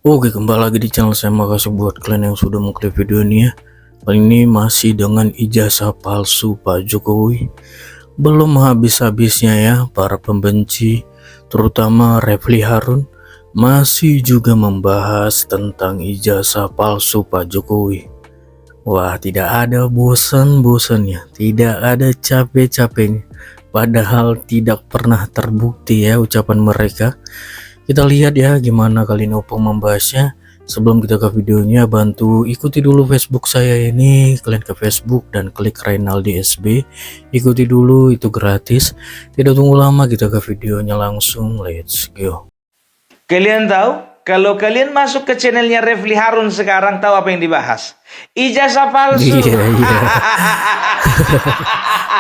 Oke, kembali lagi di channel saya. Makasih buat kalian yang sudah mengklik video ini ya. Kali ini masih dengan ijazah palsu Pak Jokowi. Belum habis-habisnya ya para pembenci, terutama Refly Harun, masih juga membahas tentang ijazah palsu Pak Jokowi. Wah, tidak ada bosan-bosannya, tidak ada capek-capeknya. Padahal tidak pernah terbukti ya ucapan mereka. Kita lihat ya gimana kali ini Opung membahasnya. Sebelum kita ke videonya, bantu ikuti dulu Facebook saya ini. Kalian ke Facebook dan klik Reynaldi SB. Ikuti dulu, itu gratis. Tidak tunggu lama, kita ke videonya langsung. Let's go. Kalian tahu? Kalau kalian masuk ke channelnya Refly Harun sekarang, tahu apa yang dibahas? Ijazah palsu. Iya.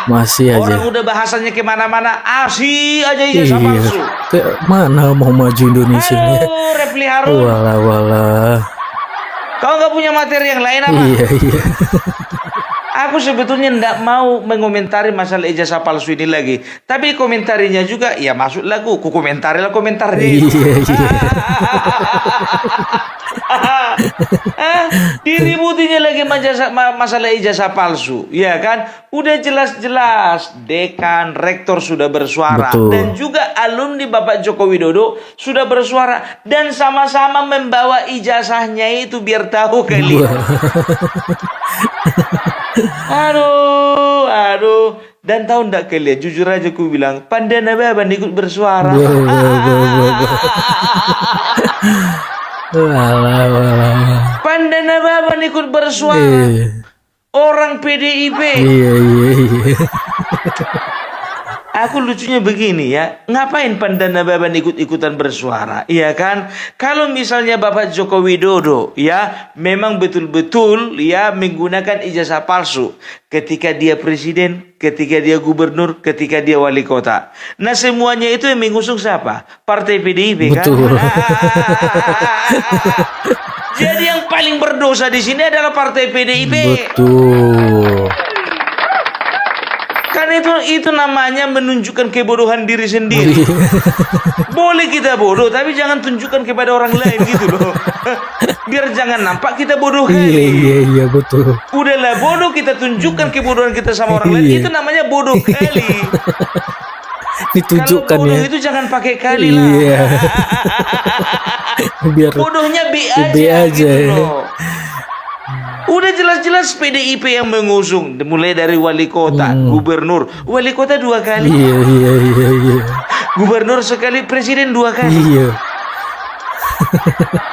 Masih aja. Orang udah bahasanya kemana-mana, asih aja ijazah Iya. palsu. Ke mana mau maju Indonesia nya? Halo Refly Harun. Walah. Kau nggak punya materi yang lain apa? Iya. Aku sebetulnya tidak mau mengomentari masalah ijazah palsu ini lagi. Tapi komentarinya juga, ya masuk lagu. Ku komentari lah komentar dia. Iya. Diributinya lagi masalah ijazah palsu. Ya kan? Udah jelas-jelas dekan, rektor sudah bersuara. Betul. Dan juga alumni Bapak Joko Widodo sudah bersuara. Dan sama-sama membawa ijazahnya itu biar tahu kalian. Aduh. Dan tahu ndak kalian, jujur aja ku bilang, Pandana Baban ikut bersuara. Walah. Pandana Baban ikut bersuara. Iya. Orang PDIP. Iya. Aku lucunya begini ya, ngapain Pandana Baban ikut-ikutan bersuara, iya kan? Kalau misalnya Bapak Joko Widodo ya memang betul-betul ya menggunakan ijazah palsu ketika dia presiden, ketika dia gubernur, ketika dia wali kota. Nah semuanya itu yang mengusung siapa? Partai PDIP kan? Betul. Jadi yang paling berdosa di sini adalah Partai PDIP. Betul. Kan itu namanya menunjukkan kebodohan diri sendiri. Boleh kita bodoh, tapi jangan tunjukkan kepada orang lain gitu loh. Biar jangan nampak kita bodoh kali. Iya betul. Udahlah bodoh, kita tunjukkan kebodohan kita sama orang lain. Itu namanya bodoh kali. Ditunjukkan Kalau bodoh ya. itu jangan pakai kali lah. Iya. Biar Bodohnya B B aja, aja gitu ya. loh. Udah jelas-jelas PDIP yang mengusung, mulai dari wali kota, gubernur, wali kota 2 kali, Iya. gubernur sekali, presiden 2 kali. Iya.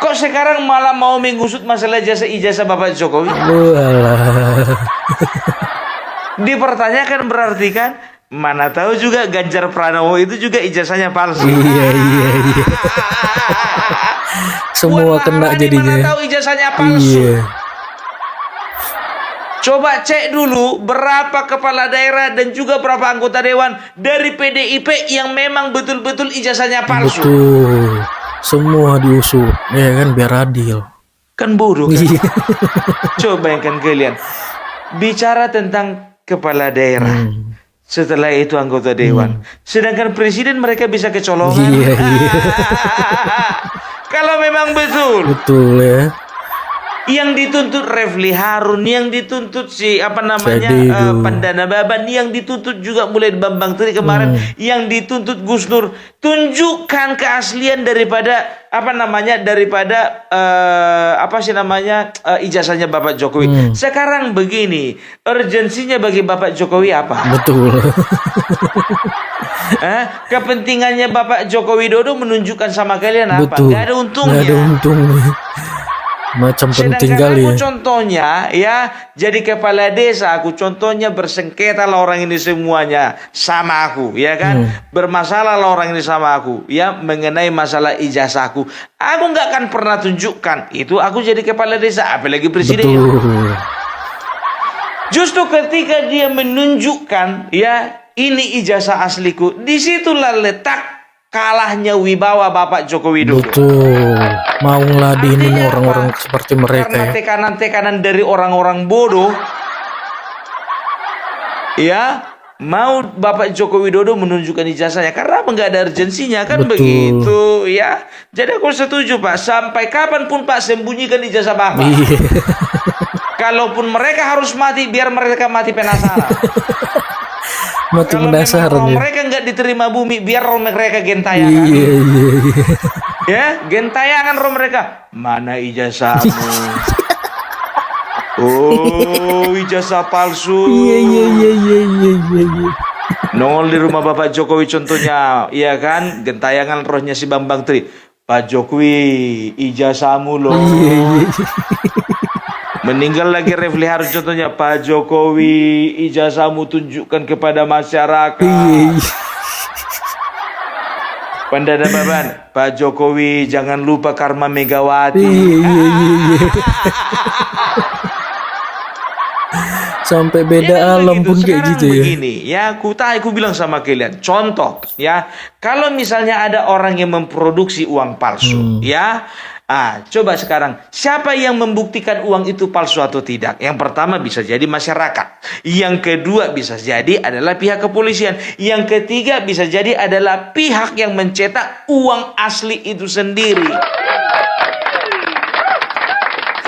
Kok sekarang malah mau mengusut masalah ijazah Bapak Jokowi? Walah. Dipertanyakan berarti kan? Mana tahu juga Ganjar Pranowo itu juga ijazahnya palsu. Iya. Semua Puan kena Maharani jadinya. mana tahu ijazahnya palsu. Iya. Coba cek dulu berapa kepala daerah dan juga berapa anggota dewan dari PDIP yang memang betul-betul ijazahnya palsu. Betul. Semua diusut, ya kan, biar adil. Kan bodoh kan? Iya. Coba bayangkan kalian. Bicara tentang kepala daerah. Setelah itu anggota dewan. Sedangkan presiden mereka bisa kecolongan. Iya. Kalau memang betul. Betul ya. Yang dituntut Refly Harun, yang dituntut Pandana Baban, yang dituntut juga mulai Bambang Tri kemarin, yang dituntut Gus Nur, tunjukkan keaslian daripada ijazahnya Bapak Jokowi. Sekarang begini, urgensinya bagi Bapak Jokowi apa? Betul. Kepentingannya Bapak Joko Widodo menunjukkan sama kalian apa? Betul. Gak ada untungnya. Gak ada untungnya. Macam penting Sedangkan kali aku ya. contohnya ya jadi kepala desa, aku contohnya bersengketa lah orang ini semuanya sama aku ya kan, bermasalah lah orang ini sama aku ya mengenai masalah ijazahku. Aku nggak akan pernah tunjukkan itu aku jadi kepala desa, apalagi presiden. Betul. Justru ketika dia menunjukkan ya ini ijazah asliku, disitulah letak kalahnya wibawa Bapak Joko Widodo. Betul. Mau ngeladenin Artinya orang-orang apa? seperti mereka Karena ya. tekanan-tekanan dari orang-orang bodoh ya mau Bapak Joko Widodo menunjukkan ijazahnya karena nggak ada urgensinya kan Betul. begitu ya. Jadi aku setuju Pak, sampai kapanpun Pak sembunyikan ijazah Bapak. Iya. Kalaupun mereka harus mati, biar mereka mati penasaran. Mati Kalau memang penasaran roh ya. mereka nggak diterima bumi, biar roh mereka gentayangan. Iya, iya, iya. Ya, gentayangan roh mereka. Mana ijazahmu? Oh, ijazah palsu. Iya, iya, iya, iya, iya, iya. Nongol di rumah Bapak Jokowi contohnya, iya kan? Gentayangan rohnya si Bambang Tri. Pak Jokowi, ijazahmu loh. Iya, iya. Meninggal lagi Refli Harun contohnya, Pak Jokowi, ijazahmu tunjukkan kepada masyarakat. Iya, iya. Pandana Baban, Pak Jokowi jangan lupa karma Megawati. Iya, iya, iya, iya. Sampai beda Ya, alam begitu. pun kayak Sekarang gitu ya. begini, ya aku bilang sama kalian, contoh ya, kalau misalnya ada orang yang memproduksi uang palsu, ya, coba sekarang siapa yang membuktikan uang itu palsu atau tidak? Yang pertama bisa jadi masyarakat, yang kedua bisa jadi adalah pihak kepolisian, yang ketiga bisa jadi adalah pihak yang mencetak uang asli itu sendiri.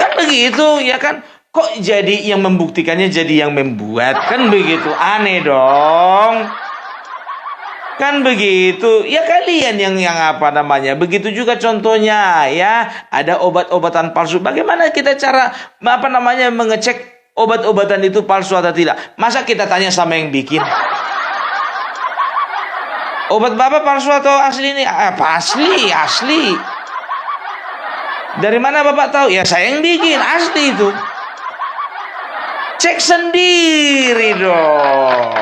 Kan begitu, ya kan? Kok jadi yang membuktikannya jadi yang membuat? Kan begitu, aneh dong. Kan begitu. Ya kalian yang apa namanya? Begitu juga contohnya ya, ada obat-obatan palsu. Bagaimana kita cara mengecek obat-obatan itu palsu atau tidak? Masa kita tanya sama yang bikin? Obat Bapak palsu atau asli ini? Asli, asli. Dari mana Bapak tahu? Ya saya yang bikin, asli itu. Cek sendiri dong.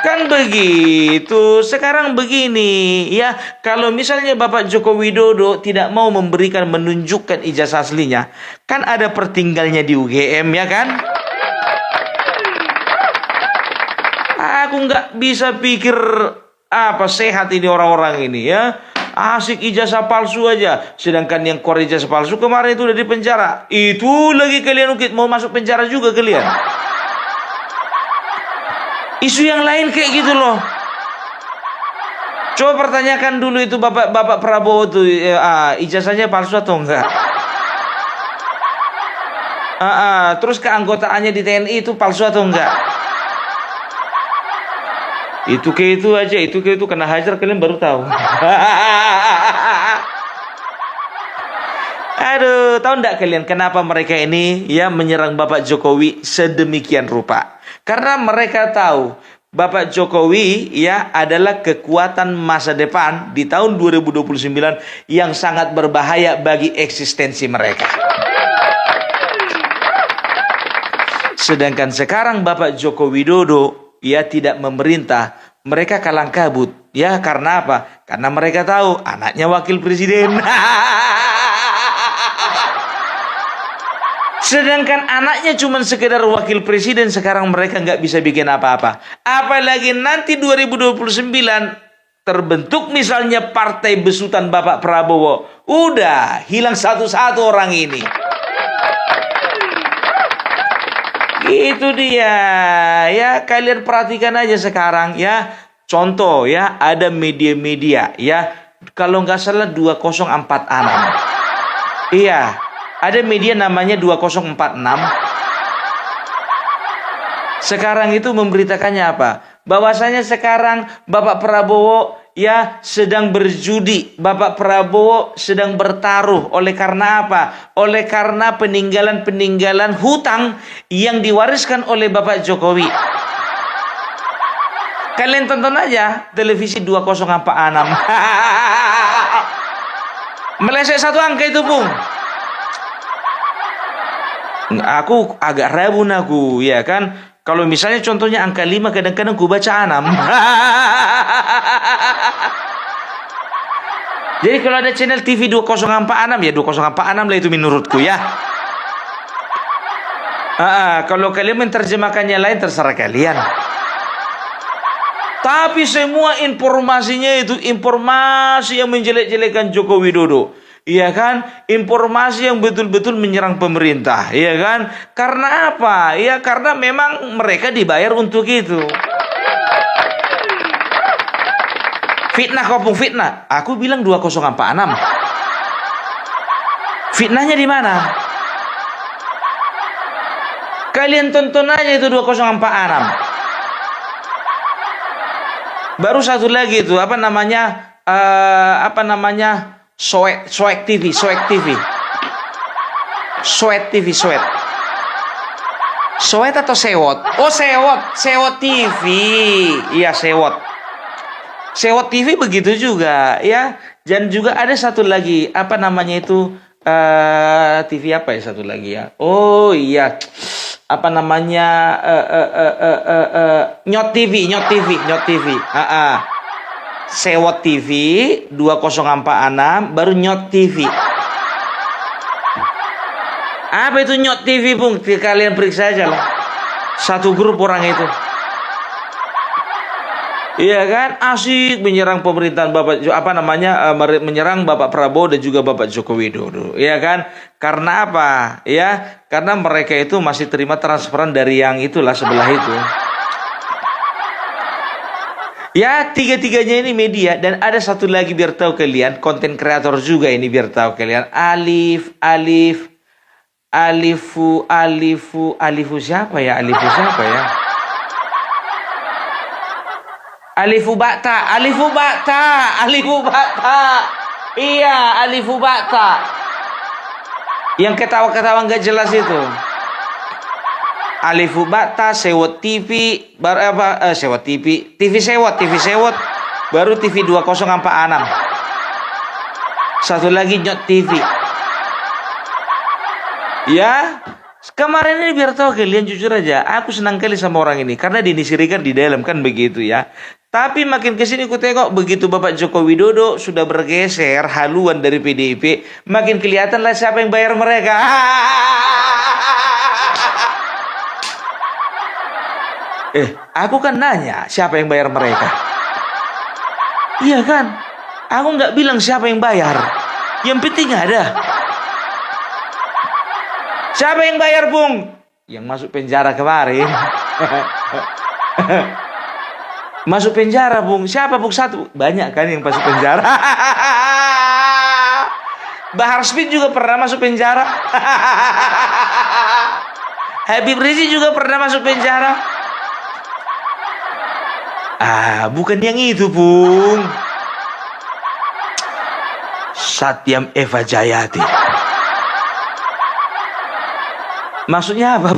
Kan begitu. Sekarang begini ya, kalau misalnya Bapak Joko Widodo tidak mau menunjukkan ijazah aslinya, kan ada pertinggalnya di UGM ya kan? Aku nggak bisa pikir apa sehat ini orang-orang ini ya. Asik ijazah palsu aja. Sedangkan yang core ijazah palsu kemarin itu udah di penjara. Itu lagi kalian mau masuk penjara juga kalian. Isu yang lain kayak gitu loh. Coba pertanyakan dulu itu Bapak Prabowo tuh ijazahnya palsu atau enggak? Terus keanggotaannya di TNI itu palsu atau enggak? Itu aja, itu kena hajar kalian baru tahu. Aduh, tahu enggak kalian kenapa mereka ini ya menyerang Bapak Jokowi sedemikian rupa? Karena mereka tahu Bapak Jokowi ya adalah kekuatan masa depan di tahun 2029 yang sangat berbahaya bagi eksistensi mereka. Sedangkan sekarang Bapak Joko Widodo ya tidak memerintah, mereka kalang kabut. Ya karena apa? Karena mereka tahu anaknya wakil presiden. Sedangkan anaknya cuma sekedar wakil presiden, sekarang mereka nggak bisa bikin apa-apa. Apalagi nanti 2029 terbentuk misalnya partai besutan Bapak Prabowo. Udah hilang satu-satu orang ini. Itu dia ya, kalian perhatikan aja sekarang ya. Contoh ya, ada media-media ya, kalau nggak salah 2046. Iya, ada media namanya 2046. Sekarang itu memberitakannya apa? Bahwasanya sekarang Bapak Prabowo ya sedang berjudi. Bapak Prabowo sedang bertaruh. Oleh karena apa? Oleh karena peninggalan-peninggalan hutang yang diwariskan oleh Bapak Jokowi. Kalian tonton aja televisi 2046. Meleset satu angka itu, Bung. Aku agak ragu ya kan. Kalau misalnya contohnya angka 5, kadang-kadang ku baca 6. Jadi kalau ada channel TV 2046 ya 2046 lah itu menurutku ya. Kalau kalian menerjemahkannya lain terserah kalian. Tapi semua informasinya itu informasi yang menjelek-jelekan Joko Widodo. Iya kan? Informasi yang betul-betul menyerang pemerintah. Iya kan? Karena apa? Ya karena memang mereka dibayar untuk itu. Fitnah kau pun fitnah. Aku bilang 2046. Fitnahnya di mana? Kalian tonton aja itu 2046. Baru satu lagi itu apa namanya? Soek TV. Soek atau Sewot? Oh, Sewot TV. Iya, Sewot TV begitu juga ya. Dan juga ada satu lagi apa namanya itu TV apa ya satu lagi ya? Oh iya. Apa namanya Nyot TV. Sewot TV 2046 baru Nyot TV. Apa itu Nyot TV, Bung? Kalian periksa aja lah. Satu grup orang itu. Iya kan? Asik menyerang pemerintahan menyerang Bapak Prabowo dan juga Bapak Joko Widodo. Iya kan? Karena apa? Ya, karena mereka itu masih terima transferan dari yang itulah sebelah itu. Ya, tiga-tiganya ini media. Dan ada satu lagi biar tahu kalian, konten kreator juga ini biar tahu kalian. Alifu siapa ya? Alifu Bakta. Iya, Alifu Bakta. Yang ketawa-ketawa nggak jelas itu. Alifu Bakta, Sewot TV, Sewot TV. TV Sewot. Baru TV 2046. Satu lagi Nyot TV. Ya, kemarin ini biar tahu kalian jujur aja, aku senang kali sama orang ini karena dinisirikan di dalam kan begitu ya. Tapi makin kesini ku tengok begitu Bapak Joko Widodo sudah bergeser haluan dari PDIP, makin kelihatan lah siapa yang bayar mereka. Aku kan nanya siapa yang bayar mereka. Iya kan? Aku nggak bilang siapa yang bayar. Yang penting ada. Siapa yang bayar, Bung? Yang masuk penjara kemarin. Masuk penjara, Bung. Siapa, Bung? Satu. Banyak kan yang masuk penjara. Bahar Smith juga pernah masuk penjara. Habib Rizik juga pernah masuk penjara. Bukan yang itu, Bung. Satyam Eva Jayati. Maksudnya apa?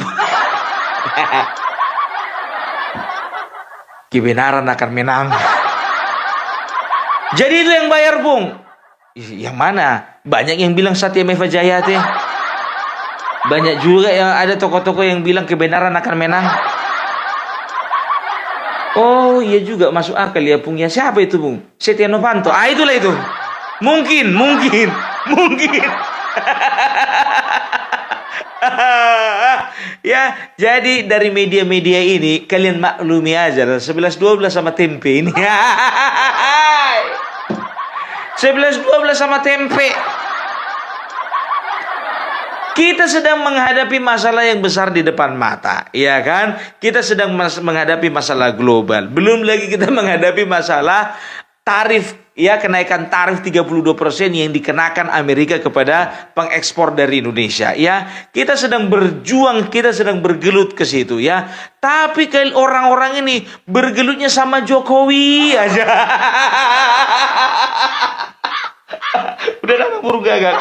Kebenaran akan menang. Jadi itu yang bayar, Bung. Yang mana? Banyak yang bilang Satya Meva Jayati. Banyak juga yang ada tokoh-tokoh yang bilang kebenaran akan menang. Oh iya juga masuk akal ya, Bung. Ya siapa itu, Bung? Setia Novanto. Itulah itu. Mungkin. Ya, jadi dari media-media ini kalian maklumi aja 11-12 sama tempe ini. 11-12 sama tempe. Kita sedang menghadapi masalah yang besar di depan mata, ya kan? Kita sedang menghadapi masalah global. Belum lagi kita menghadapi masalah tarif, ya, kenaikan tarif 32% yang dikenakan Amerika kepada pengekspor dari Indonesia, ya. Kita sedang berjuang, kita sedang bergelut ke situ, ya. Tapi orang-orang ini bergelutnya sama Jokowi aja. Udah datang burung gagak.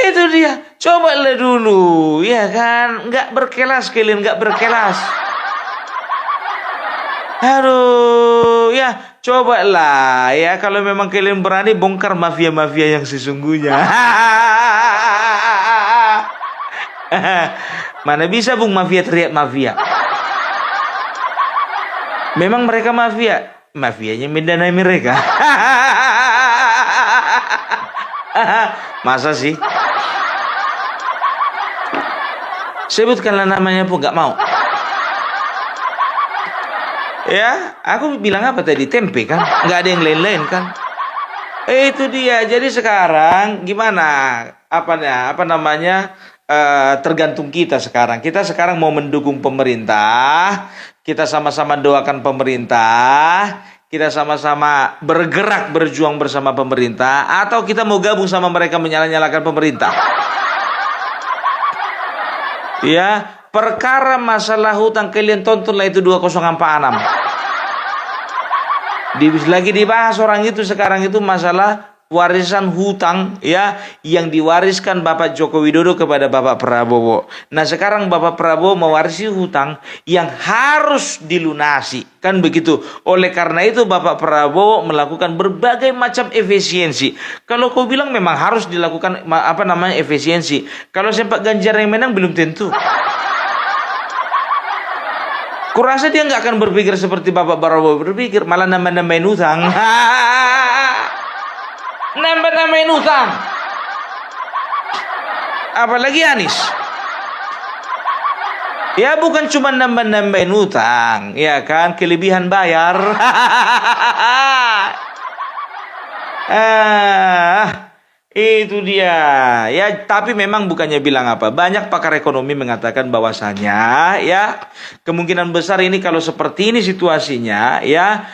Itu dia. Cobalah dulu, ya kan? Nggak berkelas kalian, nggak berkelas. Aduh, ya cobalah ya kalau memang kalian berani bongkar mafia-mafia yang sesungguhnya. Mana bisa, Bung, mafia teriak mafia. Memang mereka mafia, mafianya mendanai mereka. Masa sih? Sebutkanlah namanya pun nggak mau. Ya, aku bilang apa tadi? Tempe kan? Nggak ada yang lain-lain kan? Itu dia. Jadi sekarang gimana? Apa namanya? tergantung kita sekarang. Kita sekarang mau mendukung pemerintah, kita sama-sama doakan pemerintah, kita sama-sama bergerak berjuang bersama pemerintah, atau kita mau gabung sama mereka menyala-nyalakan pemerintah. Ya, perkara masalah hutang kalian tontonlah itu 2046. Lagi dibahas orang itu sekarang itu masalah warisan hutang ya yang diwariskan Bapak Joko Widodo kepada Bapak Prabowo. Nah, sekarang Bapak Prabowo mewarisi hutang yang harus dilunasi. Kan begitu. Oleh karena itu Bapak Prabowo melakukan berbagai macam efisiensi. Kalau kau bilang memang harus dilakukan efisiensi. Kalau sempat Ganjar yang menang belum tentu. Kurasa dia nggak akan berpikir seperti Bapak Prabowo berpikir, malah nambah-nambahin hutang. Nambah-nambahin hutang. Apalagi Anies. Ya bukan cuma nambah-nambahin hutang, ya kan, kelebihan bayar. Itu dia. Ya, tapi memang bukannya bilang apa. Banyak pakar ekonomi mengatakan bahwasanya ya kemungkinan besar ini kalau seperti ini situasinya ya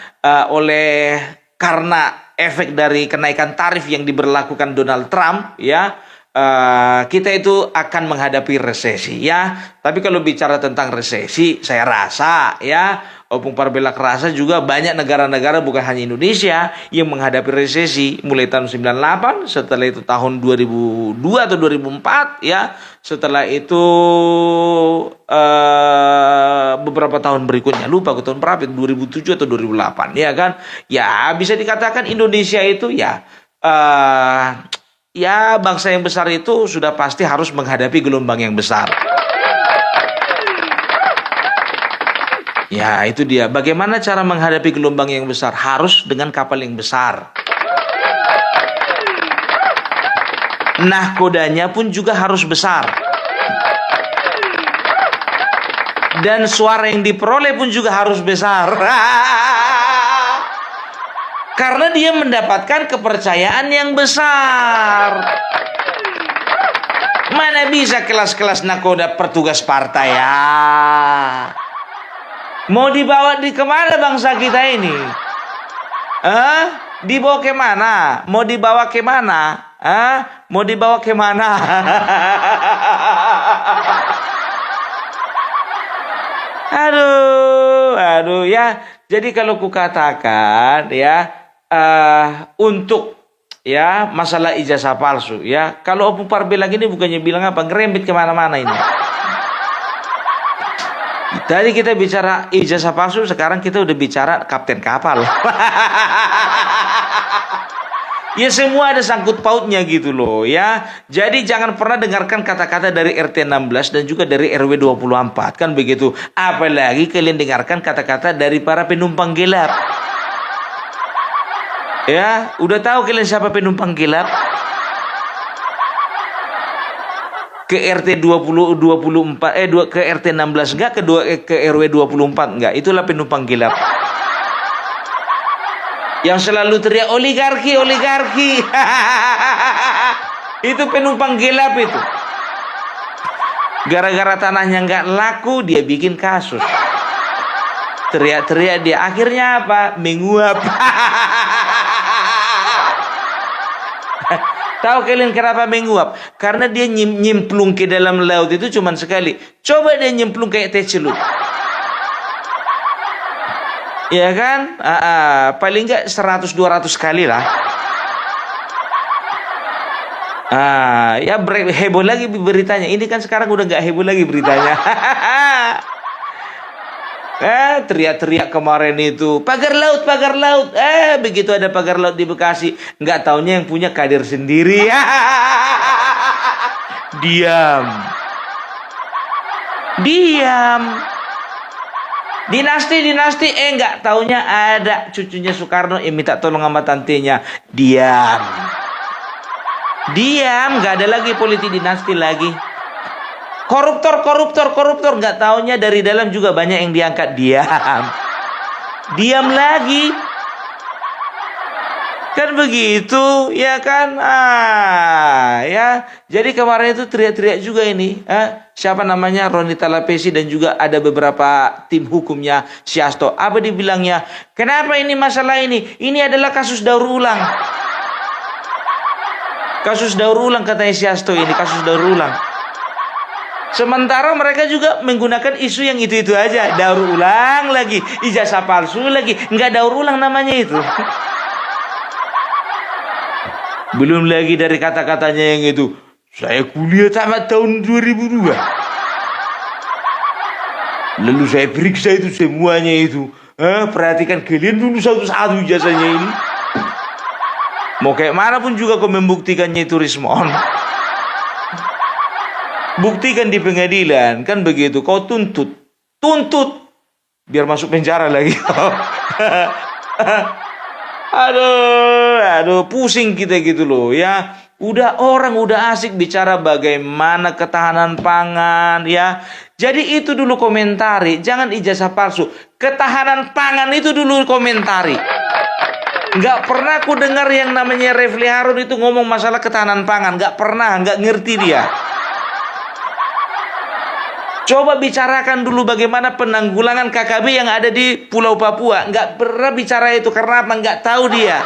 oleh karena efek dari kenaikan tarif yang diberlakukan Donald Trump ya kita itu akan menghadapi resesi ya. Tapi kalau bicara tentang resesi, saya rasa ya Opung Parbelak rasa juga banyak negara-negara bukan hanya Indonesia yang menghadapi resesi mulai tahun 98, setelah itu tahun 2002 atau 2004 ya. Setelah itu beberapa tahun berikutnya, lupa ke tahun berapa, 2007 atau 2008 ya kan. Ya bisa dikatakan Indonesia itu ya ya bangsa yang besar itu sudah pasti harus menghadapi gelombang yang besar. Ya itu dia. Bagaimana cara menghadapi gelombang yang besar? Harus dengan kapal yang besar. Nahkodanya pun juga harus besar. Dan suara yang diperoleh pun juga harus besar. Karena dia mendapatkan kepercayaan yang besar. Mana bisa kelas-kelas nakoda petugas partai ya? Mau dibawa kemana bangsa kita ini? Dibawa kemana? Mau dibawa kemana? Mau dibawa kemana? Aduh ya. Jadi kalau kukatakan ya untuk ya masalah ijazah palsu ya. Kalau Opung Parbelak ini bukannya bilang apa, ngerembet kemana-mana ini. Tadi kita bicara ijazah palsu, sekarang kita udah bicara kapten kapal. Ya semua ada sangkut pautnya gitu loh ya. Jadi jangan pernah dengarkan kata-kata dari RT 16 dan juga dari RW 24 kan begitu. Apalagi kalian dengarkan kata-kata dari para penumpang gelap. Ya, udah tahu kalian siapa penumpang gelap? Ke RT 24 ke RT 16 enggak, ke RW 24 enggak. Itulah penumpang gelap. Yang selalu teriak oligarki. Itu penumpang gelap itu. Gara-gara tanahnya enggak laku, dia bikin kasus. Teriak-teriak dia, akhirnya apa? Menguap. Tahu kalian kenapa menguap? Karena dia nyemplung ke dalam laut itu cuma sekali. Coba dia nyemplung kayak teh celup. Ya kan? Paling enggak 100-200 kali lah. Ya heboh lagi beritanya. Ini kan sekarang udah enggak heboh lagi beritanya. Teriak-teriak kemarin itu pagar laut. Begitu ada pagar laut di Bekasi, nggak taunya yang punya kader sendiri. Diam. Dinasti, nggak taunya ada cucunya Soekarno yang minta tolong sama tantenya. Diam, nggak ada lagi politik dinasti lagi. Koruptor, nggak taunya dari dalam juga banyak yang diangkat. Diam lagi. Kan begitu, ya kan? Ya. Jadi kemarin itu teriak-teriak juga ini. Siapa namanya? Roni Talapesi dan juga ada beberapa tim hukumnya si Hasto. Apa dibilangnya? Kenapa ini masalah ini? Ini adalah kasus daur ulang. Kasus daur ulang katanya si Hasto ini, kasus daur ulang. Sementara mereka juga menggunakan isu yang itu-itu aja. Daur ulang lagi, ijazah palsu lagi. Nggak daur ulang namanya itu. Belum lagi dari kata-katanya yang itu. Saya kuliah tamat tahun 2002. Lalu saya periksa itu semuanya itu. Perhatikan kalian dulu satu-satu ijazahnya ini. Mau kayak mana pun juga kau membuktikannya itu Rismon. Buktikan di pengadilan, kan begitu. Kau tuntut, biar masuk penjara lagi. Aduh, pusing kita gitu loh ya. Orang udah asik bicara bagaimana ketahanan pangan ya. Jadi itu dulu komentari, jangan ijazah palsu. Ketahanan pangan itu dulu komentari. Nggak pernah aku dengar yang namanya Refli Harun itu ngomong masalah ketahanan pangan. Nggak pernah, nggak ngerti dia. Coba bicarakan dulu bagaimana penanggulangan KKB yang ada di Pulau Papua. Nggak pernah bicara itu karena apa? Nggak tahu dia.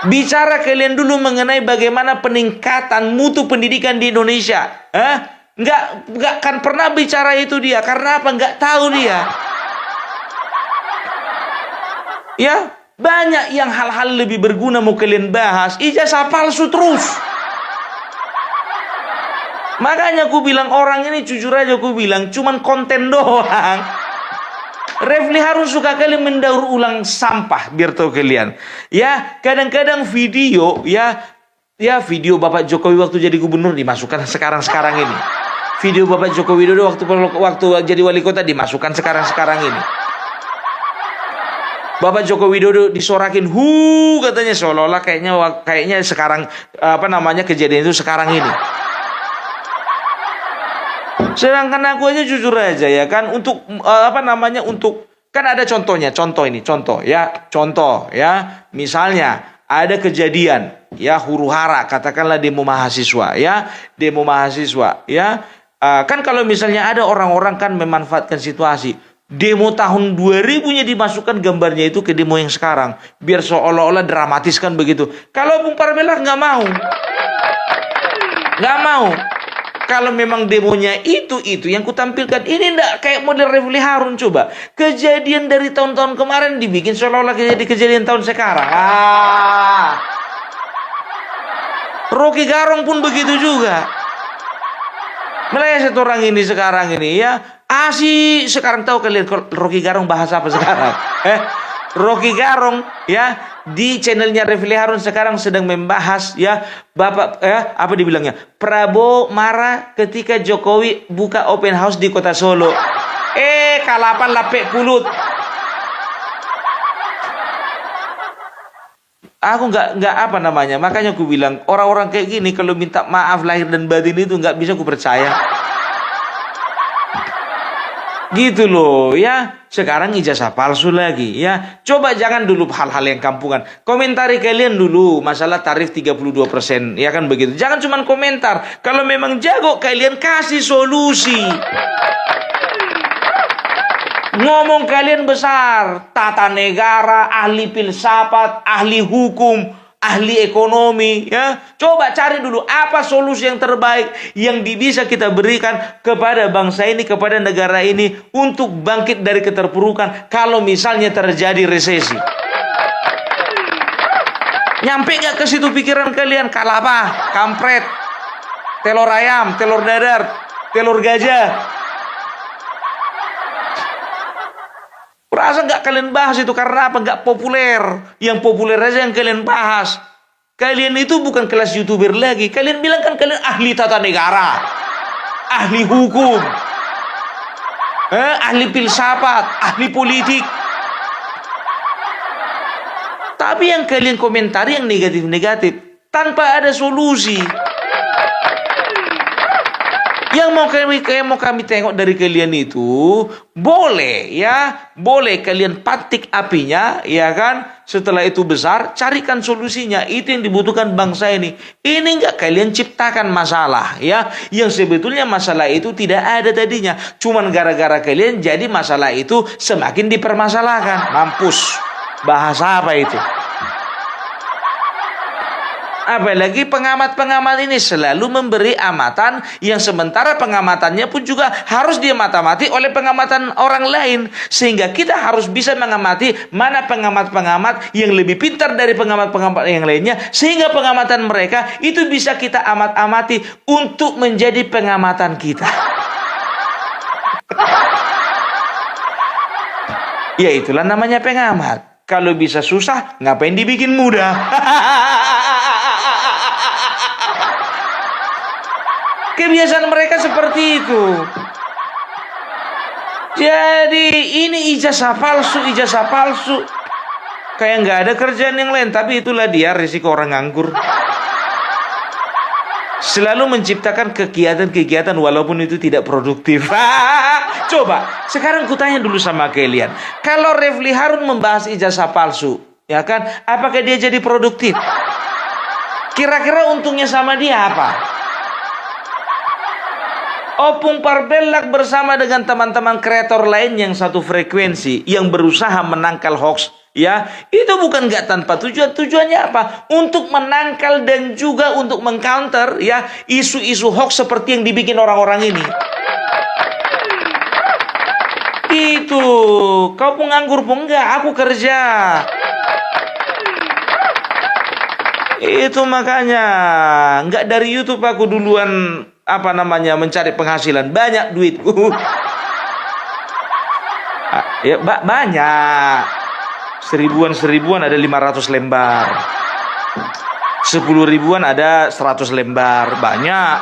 Bicara kalian dulu mengenai bagaimana peningkatan mutu pendidikan di Indonesia. Nggak kan pernah bicara itu dia. Karena apa? Nggak tahu dia. Ya, banyak yang hal-hal lebih berguna mau kalian bahas. Ijazah palsu terus. Makanya aku bilang orang ini jujur aja aku bilang cuman konten doang. Refli Harun suka kali mendaur ulang sampah biar tahu kalian. Ya, kadang-kadang video video Bapak Jokowi waktu jadi gubernur dimasukkan sekarang ini. Video Bapak Jokowi Widodo waktu jadi wali kota dimasukkan sekarang ini. Bapak Joko Widodo disorakin katanya seolah-olah kayaknya sekarang kejadian itu sekarang ini. Sedangkan aku aja jujur aja ya kan untuk kan ada contoh ya misalnya ada kejadian ya huru-hara katakanlah demo mahasiswa kan kalau misalnya ada orang-orang kan memanfaatkan situasi demo tahun 2000-nya dimasukkan gambarnya itu ke demo yang sekarang biar seolah-olah dramatis kan begitu. Kalau Bung Parmelah nggak mau. Kalau memang demonya itu yang kutampilkan ini ndak kayak model Refli Harun coba. Kejadian dari tahun-tahun kemarin dibikin seolah-olah kejadian tahun sekarang. Rocky Garong pun begitu juga. Meleset orang ini sekarang ini ya. Sekarang tahu kalian Rocky Garong bahasa apa sekarang? Rocky Garong ya di channelnya Refli Harun sekarang sedang membahas ya Bapak apa dibilangnya Prabowo marah ketika Jokowi buka open house di Kota Solo. Kalapan lapek pulut. Aku nggak makanya aku bilang orang-orang kayak gini kalau minta maaf lahir dan batin itu nggak bisa aku percaya. Gitu loh ya. Sekarang ijazah palsu lagi ya. Coba jangan dulu hal-hal yang kampungan. Komentari kalian dulu masalah tarif 32%. Ya kan begitu. Jangan cuma komentar. Kalau memang jago kalian kasih solusi. Ngomong kalian besar. Tata negara, ahli filsafat, ahli hukum, ahli ekonomi ya. Coba cari dulu apa solusi yang terbaik yang bisa kita berikan kepada bangsa ini, kepada negara ini untuk bangkit dari keterpurukan kalau misalnya terjadi resesi. Nyampe gak ke situ pikiran kalian? Kalapa, kampret, telur ayam, telur dadar, telur gajah. Rasa nggak kalian bahas itu karena apa? Nggak populer. Yang populer aja yang kalian bahas. Kalian itu bukan kelas YouTuber lagi. Kalian bilang kan kalian ahli tata negara, ahli hukum, ahli filsafat, ahli politik. Tapi yang kalian komentari yang negatif-negatif tanpa ada solusi. Yang mau kami tengok dari kalian itu, boleh ya, boleh kalian patik apinya, ya kan? Setelah itu besar, carikan solusinya. Itu yang dibutuhkan bangsa ini. Ini enggak kalian ciptakan masalah, ya? Yang sebetulnya masalah itu tidak ada tadinya. Cuman gara-gara kalian jadi masalah itu semakin dipermasalahkan. Mampus. Bahasa apa itu? Apalagi pengamat-pengamat ini selalu memberi amatan yang sementara pengamatannya pun juga harus dia mata-mati oleh pengamatan orang lain. Sehingga kita harus bisa mengamati mana pengamat-pengamat yang lebih pintar dari pengamat-pengamat yang lainnya. Sehingga pengamatan mereka itu bisa kita amat-amati untuk menjadi pengamatan kita. Ya itulah namanya pengamat. Kalau bisa susah, ngapain dibikin mudah? Kebiasaan mereka seperti itu. Jadi ini ijazah palsu. Kayak nggak ada kerjaan yang lain. Tapi itulah dia risiko orang nganggur. Selalu menciptakan kegiatan-kegiatan walaupun itu tidak produktif. Coba, sekarang kutanya dulu sama kalian. Kalau Refli Harun membahas ijazah palsu, ya kan? Apakah dia jadi produktif? Kira-kira untungnya sama dia apa? Opung Parbelak bersama dengan teman-teman kreator lain yang satu frekuensi yang berusaha menangkal hoax, ya itu bukan nggak tanpa tujuan. Tujuannya apa? Untuk menangkal dan juga untuk mengcounter ya isu-isu hoax seperti yang dibikin orang-orang ini. Itu kau pun nganggur pun enggak, aku kerja. Itu makanya nggak dari YouTube aku duluan mencari penghasilan, banyak duitku. Ya banyak. Seribuan ada 500 lembar. 10 ribuan ada 100 lembar, banyak.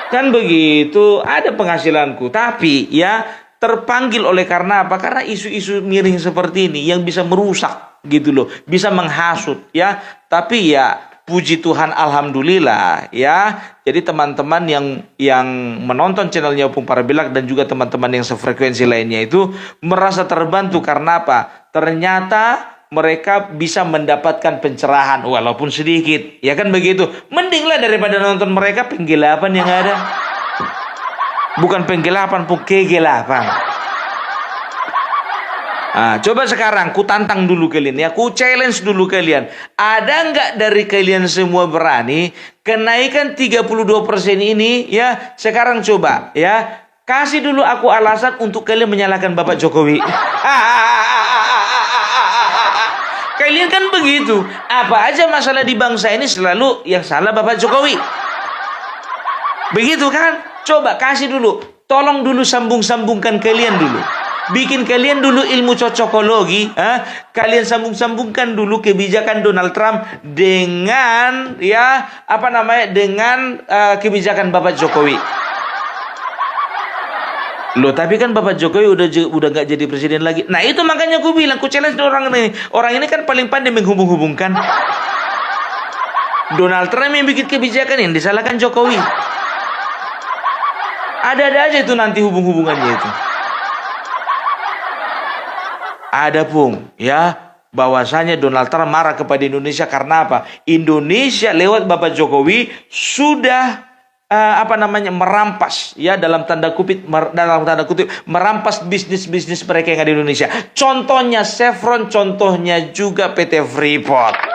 Kan begitu, ada penghasilanku. Tapi ya terpanggil oleh karena apa? Karena isu-isu miring seperti ini yang bisa merusak gitu loh, bisa menghasut ya. Tapi ya puji Tuhan, alhamdulillah ya. Jadi teman-teman yang menonton channelnya Opung Parbelak dan juga teman-teman yang sefrekuensi lainnya itu merasa terbantu karena apa? Ternyata mereka bisa mendapatkan pencerahan walaupun sedikit. Ya kan begitu. Mendinglah daripada nonton mereka penggelapan yang ada. Bukan penggelapan pun kegelapan. Coba sekarang ku tantang dulu kalian ya, ku challenge dulu kalian. Ada nggak dari kalian semua berani kenaikan 32% ini ya? Sekarang coba ya, kasih dulu aku alasan untuk kalian menyalahkan Bapak Jokowi. Kalian kan begitu, apa aja masalah di bangsa ini selalu yang salah Bapak Jokowi. Begitu kan? Coba kasih dulu, tolong dulu sambung-sambungkan kalian dulu. Bikin kalian dulu ilmu cocokologi, kalian sambung-sambungkan dulu kebijakan Donald Trump dengan dengan kebijakan Bapak Jokowi. Loh, tapi kan Bapak Jokowi udah nggak jadi presiden lagi. Nah, itu makanya aku bilang, aku challenge orang ini. Orang ini kan paling pandai menghubung-hubungkan. Donald Trump yang bikin kebijakan yang disalahkan Jokowi. Ada-ada aja itu nanti hubung-hubungannya itu. Ada pun ya bahwasanya Donald Trump marah kepada Indonesia karena apa? Indonesia lewat Bapak Jokowi sudah merampas ya dalam tanda kutip merampas bisnis-bisnis mereka yang ada di Indonesia. Contohnya Chevron, contohnya juga PT Freeport.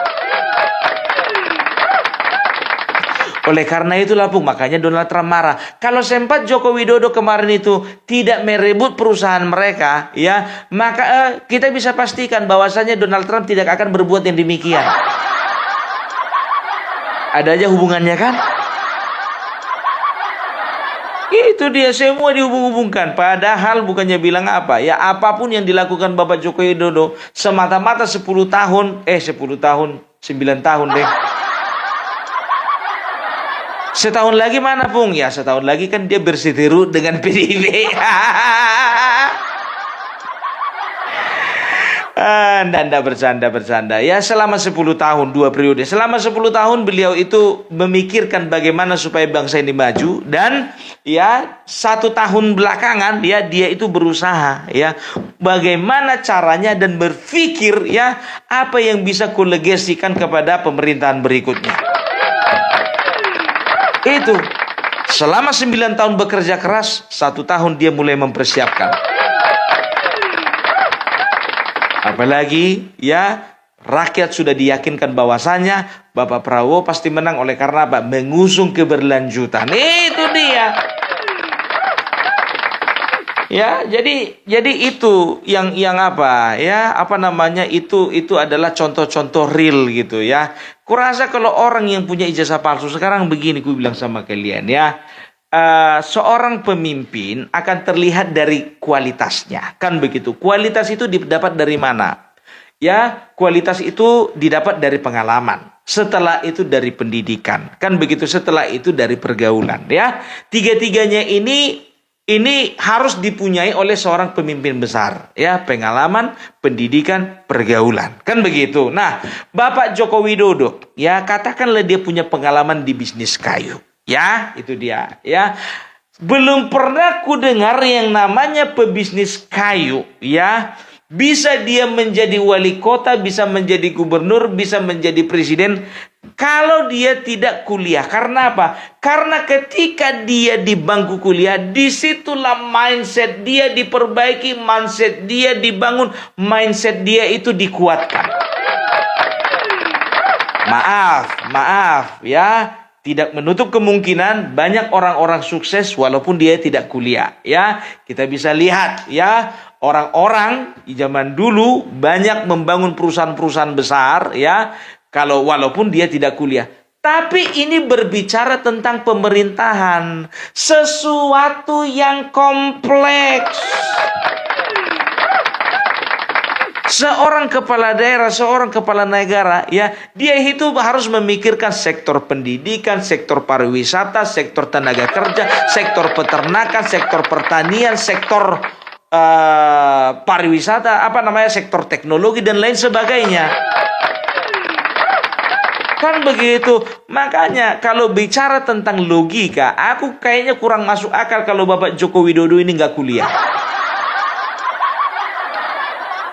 Oleh karena itulah Pung, makanya Donald Trump marah. Kalau sempat Joko Widodo kemarin itu tidak merebut perusahaan mereka, ya, maka kita bisa pastikan bahwasanya Donald Trump tidak akan berbuat yang demikian. Ada aja hubungannya kan? Itu dia, semua dihubung-hubungkan. Padahal bukannya bilang apa, ya apapun yang dilakukan Bapak Joko Widodo semata-mata 9 tahun deh. Setahun lagi mana Pung? Ya setahun lagi kan dia berseteru dengan PDIP. Anda bercanda. Ya, selama 10 tahun, 2 periode. Selama 10 tahun beliau itu memikirkan bagaimana supaya bangsa ini maju. Dan ya, 1 tahun belakangan dia itu berusaha ya, bagaimana caranya dan berpikir ya, apa yang bisa kulegasikan kepada pemerintahan berikutnya. Itu. Selama 9 tahun bekerja keras, 1 tahun dia mulai mempersiapkan. Apalagi ya, rakyat sudah diyakinkan bahwasanya Bapak Prabowo pasti menang oleh karena apa? Mengusung keberlanjutan. Itu dia. Ya, jadi itu yang apa ya? Apa namanya? Itu adalah contoh-contoh real gitu ya. Kurasa kalau orang yang punya ijazah palsu sekarang begini, ku bilang sama kalian ya. Seorang pemimpin akan terlihat dari kualitasnya, kan begitu. Kualitas itu didapat dari mana? Ya, kualitas itu didapat dari pengalaman. Setelah itu dari pendidikan, kan begitu. Setelah itu dari pergaulan. Ya, tiga-tiganya ini harus dipunyai oleh seorang pemimpin besar. Ya, pengalaman, pendidikan, pergaulan, kan begitu. Nah, Bapak Joko Widodo, ya katakanlah dia punya pengalaman di bisnis kayu. Ya, itu dia. Ya, belum pernah ku dengar yang namanya pebisnis kayu. Ya, bisa dia menjadi wali kota, bisa menjadi gubernur, bisa menjadi presiden, kalau dia tidak kuliah. Karena apa? Karena ketika dia di bangku kuliah, disitulah mindset dia diperbaiki, mindset dia dibangun, mindset dia itu dikuatkan. Maaf ya. Tidak menutup kemungkinan banyak orang-orang sukses walaupun dia tidak kuliah. Ya, kita bisa lihat ya, orang-orang di zaman dulu banyak membangun perusahaan-perusahaan besar ya, walaupun dia tidak kuliah. Tapi ini berbicara tentang pemerintahan, sesuatu yang kompleks. Seorang kepala daerah, seorang kepala negara, ya, dia itu harus memikirkan sektor pendidikan, sektor pariwisata, sektor tenaga kerja, sektor peternakan, sektor pertanian, sektor pariwisata, sektor teknologi dan lain sebagainya. Kan begitu. Makanya kalau bicara tentang logika, aku kayaknya kurang masuk akal kalau Bapak Joko Widodo ini nggak kuliah.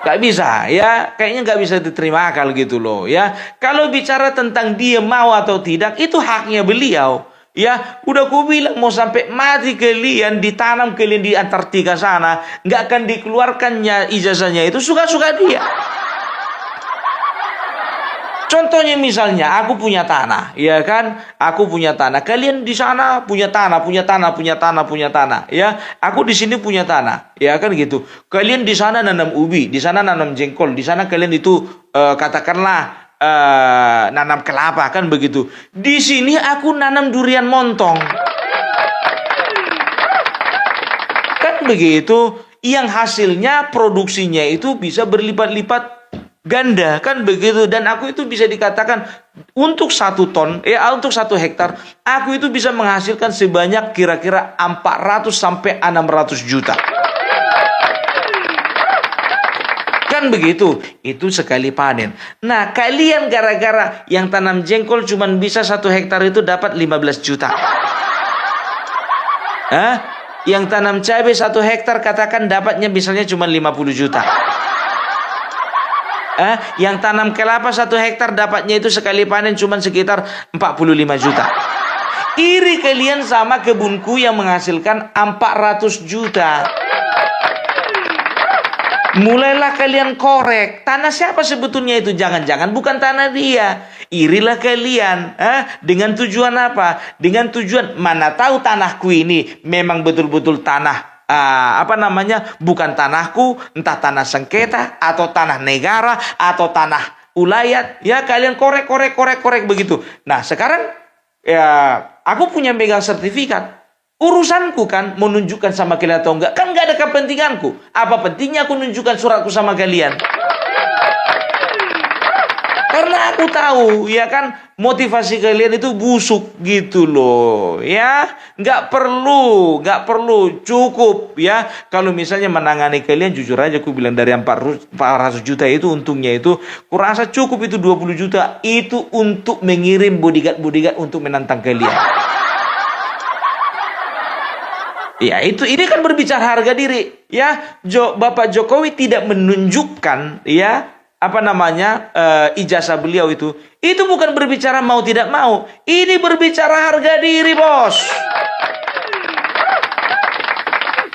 Gak bisa ya, kayaknya gak bisa diterima akal gitu loh ya. Kalau bicara tentang dia mau atau tidak, itu haknya beliau ya. Udah ku bilang mau sampai mati kalian, ditanam kalian di Antartika sana, gak akan dikeluarkannya ijazahnya, itu suka-suka dia. Contohnya misalnya, aku punya tanah, ya kan? Aku punya tanah. Kalian di sana punya tanah, ya. Aku di sini punya tanah, ya kan gitu. Kalian di sana nanam ubi, di sana nanam jengkol, di sana kalian itu katakanlah nanam kelapa, kan begitu. Di sini aku nanam durian montong, kan begitu. Yang hasilnya produksinya itu bisa berlipat-lipat ganda, kan begitu. Dan aku itu bisa dikatakan untuk 1 ton, untuk 1 hektar, aku itu bisa menghasilkan sebanyak kira-kira 400 sampai 600 juta. Kan begitu, itu sekali panen. Nah, kalian gara-gara yang tanam jengkol cuman bisa 1 hektar itu dapat 15 juta. Yang tanam cabai 1 hektar katakan dapatnya misalnya cuma 50 juta. Yang tanam kelapa 1 hektar dapatnya itu sekali panen cuma sekitar 45 juta. Iri kalian sama kebunku yang menghasilkan 400 juta. Mulailah kalian korek, tanah siapa sebetulnya itu? Jangan-jangan bukan tanah dia. Irilah kalian, dengan tujuan apa? Dengan tujuan mana tahu tanahku ini memang betul-betul tanah bukan tanahku, entah tanah sengketa atau tanah negara atau tanah ulayat, ya kalian korek begitu. Nah, sekarang ya aku punya pegang sertifikat. Urusanku kan menunjukkan sama kalian atau enggak, kan enggak ada kepentinganku. Apa pentingnya aku nunjukkan suratku sama kalian? Karena aku tahu, ya kan, motivasi kalian itu busuk gitu loh, ya. Nggak perlu, cukup, ya. Kalau misalnya menangani kalian, jujur aja aku bilang dari 400 juta itu untungnya itu, kurasa cukup itu 20 juta, itu untuk mengirim bodyguard-bodyguard untuk menantang kalian. Ya itu, ini kan berbicara harga diri, ya. Bapak Jokowi tidak menunjukkan, ya, apa namanya, ijazah beliau itu bukan berbicara mau tidak mau, ini berbicara harga diri, bos.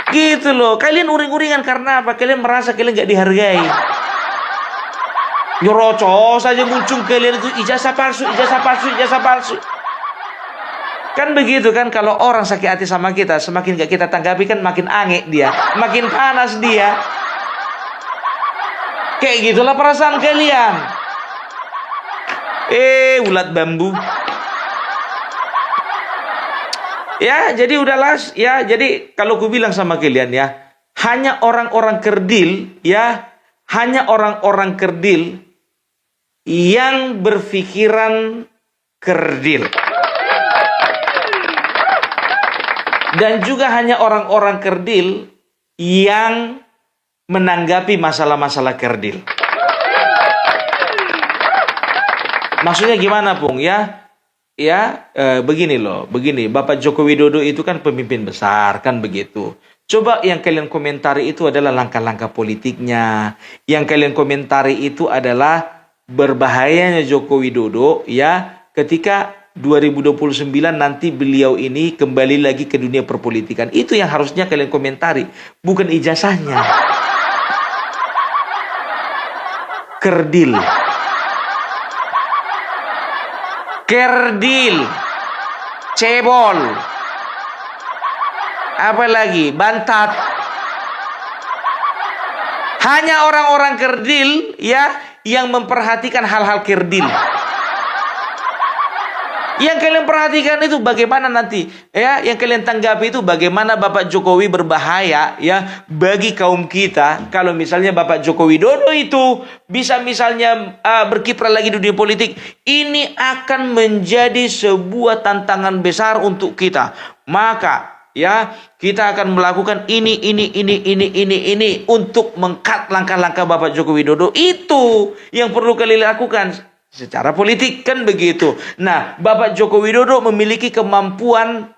Gitu loh, kalian uring-uringan karena apa? Kalian merasa kalian gak dihargai. Nyerocos saja muncul kalian itu ijazah palsu. Kan begitu kan, kalau orang sakit hati sama kita, semakin gak kita tanggapi kan makin aneh dia, makin panas dia. Kayak gitulah perasaan kalian. Ulat bambu. Ya, jadi udahlah, ya. Jadi kalau ku bilang sama kalian, ya, hanya orang-orang kerdil, ya, hanya orang-orang kerdil yang berpikiran kerdil. Dan juga hanya orang-orang kerdil yang menanggapi masalah-masalah kerdil. Maksudnya gimana, Pung? Begini loh, begini. Bapak Joko Widodo itu kan pemimpin besar, kan begitu. Coba yang kalian komentari itu adalah langkah-langkah politiknya. Yang kalian komentari itu adalah berbahayanya Joko Widodo, ya, ketika 2029 nanti beliau ini kembali lagi ke dunia perpolitikan. Itu yang harusnya kalian komentari, bukan ijazahnya. Kerdil, cebol, apa lagi, bantat. Hanya orang-orang kerdil, ya, yang memperhatikan hal-hal kerdil. Yang kalian perhatikan itu bagaimana nanti, ya, yang kalian tanggapi itu bagaimana Bapak Jokowi berbahaya, ya, bagi kaum kita. Kalau misalnya Bapak Joko Widodo itu bisa misalnya berkiprah lagi di dunia politik, ini akan menjadi sebuah tantangan besar untuk kita. Maka, ya, kita akan melakukan ini untuk mengkat langkah-langkah Bapak Joko Widodo. Itu yang perlu kalian lakukan secara politik, kan begitu. Nah, Bapak Joko Widodo memiliki kemampuan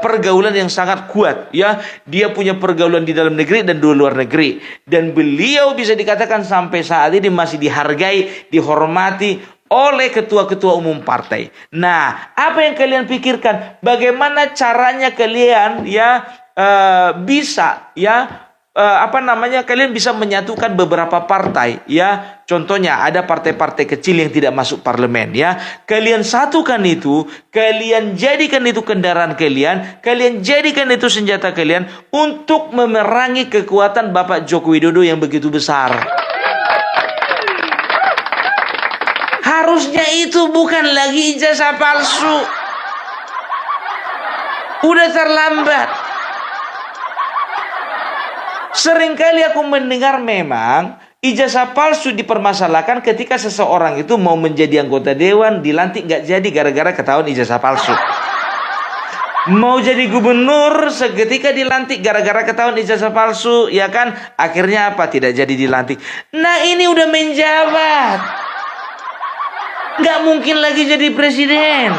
pergaulan yang sangat kuat, ya. Dia punya pergaulan di dalam negeri dan di luar negeri, dan beliau bisa dikatakan sampai saat ini masih dihargai, dihormati oleh ketua-ketua umum partai. Nah, apa yang kalian pikirkan? Bagaimana caranya kalian, ya, bisa, ya, kalian bisa menyatukan beberapa partai, ya. Contohnya ada partai-partai kecil yang tidak masuk parlemen, ya. Kalian satukan itu, kalian jadikan itu kendaraan kalian jadikan itu senjata kalian untuk memerangi kekuatan Bapak Joko Widodo yang begitu besar. Harusnya itu bukan lagi ijazah palsu. Udah terlambat. Seringkali aku mendengar memang ijazah palsu dipermasalahkan ketika seseorang itu mau menjadi anggota dewan, dilantik nggak jadi gara-gara ketahuan ijazah palsu. Mau jadi gubernur seketika dilantik gara-gara ketahuan ijazah palsu, ya kan? Akhirnya apa? Tidak jadi dilantik. Nah, ini udah menjabat. Nggak mungkin lagi jadi presiden.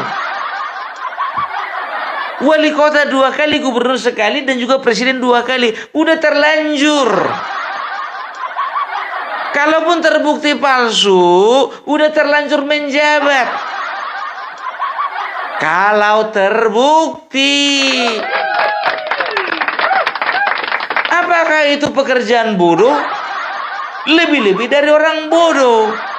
Wali kota 2 kali, gubernur sekali, dan juga presiden 2 kali. Udah terlanjur. Kalaupun terbukti palsu, udah terlanjur menjabat. Kalau terbukti. Apakah itu pekerjaan bodoh? Lebih-lebih dari orang bodoh.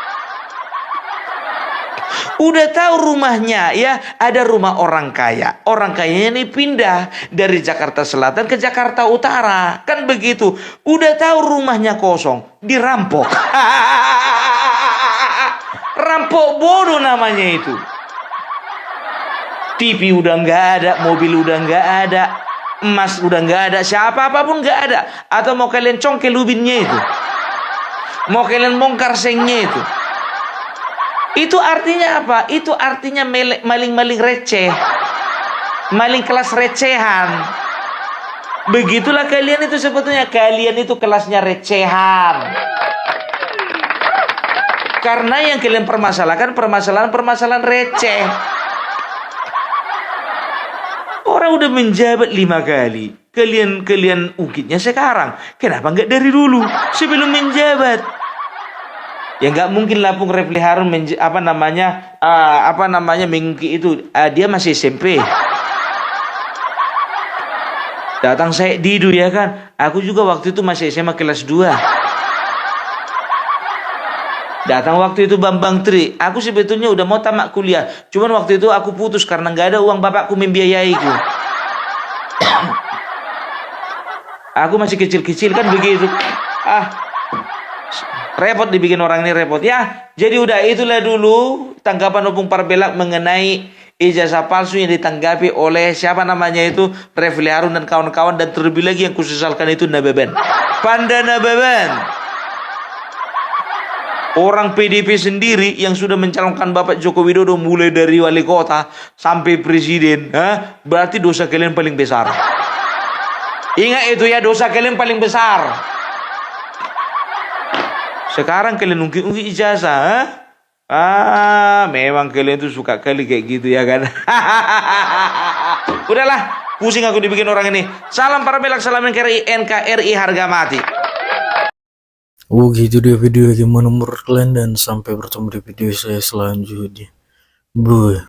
Udah tahu rumahnya, ya, ada rumah orang kaya. Orang kayanya ini pindah dari Jakarta Selatan ke Jakarta Utara, kan begitu. Udah tahu rumahnya kosong, dirampok. Rampok bodoh namanya itu. TV udah nggak ada, mobil udah nggak ada, emas udah nggak ada, siapa apapun nggak ada. Atau mau kalian congkel ubinnya itu, mau kalian bongkar sengnya itu. Itu artinya apa? Itu artinya maling-maling receh. Maling kelas recehan. Begitulah kalian itu sebetulnya. Kalian itu kelasnya recehan. Karena yang kalian permasalahkan permasalahan receh. Orang udah menjabat 5 kali. Kalian ungkitnya sekarang. Kenapa nggak dari dulu? Sebelum menjabat. Ya nggak mungkin Lapung Refli Harun mengungkit itu. Dia masih SMP. Datang saya Didu ya kan. Aku juga waktu itu masih SMA kelas 2. Datang waktu itu Bambang Tri. Aku sebetulnya udah mau tamat kuliah. Cuman waktu itu aku putus karena nggak ada uang bapakku membiayaiku. Aku masih kecil-kecil kan begitu. Repot dibikin orang ini repot ya. Jadi udah itulah dulu tanggapan Opung Parbelak mengenai ijazah palsu yang ditanggapi oleh siapa namanya itu Refli Harun dan kawan-kawan, dan terlebih lagi yang kusesalkan itu Nababan. Panda Nababan. Orang PDP sendiri yang sudah mencalonkan Bapak Joko Widodo mulai dari wali kota sampai presiden, berarti dosa kalian paling besar. Ingat itu ya, dosa kalian paling besar. Sekarang kalian ungkit-ungkit ijazah, memang kalian tuh suka kali kayak gitu ya kan. Udahlah, pusing aku dibikin orang ini. Salam Parbelak, salam NKRI harga mati. Oh gitu dia video, gimana menurut kalian, dan sampai bertemu di video saya selanjutnya. Bye.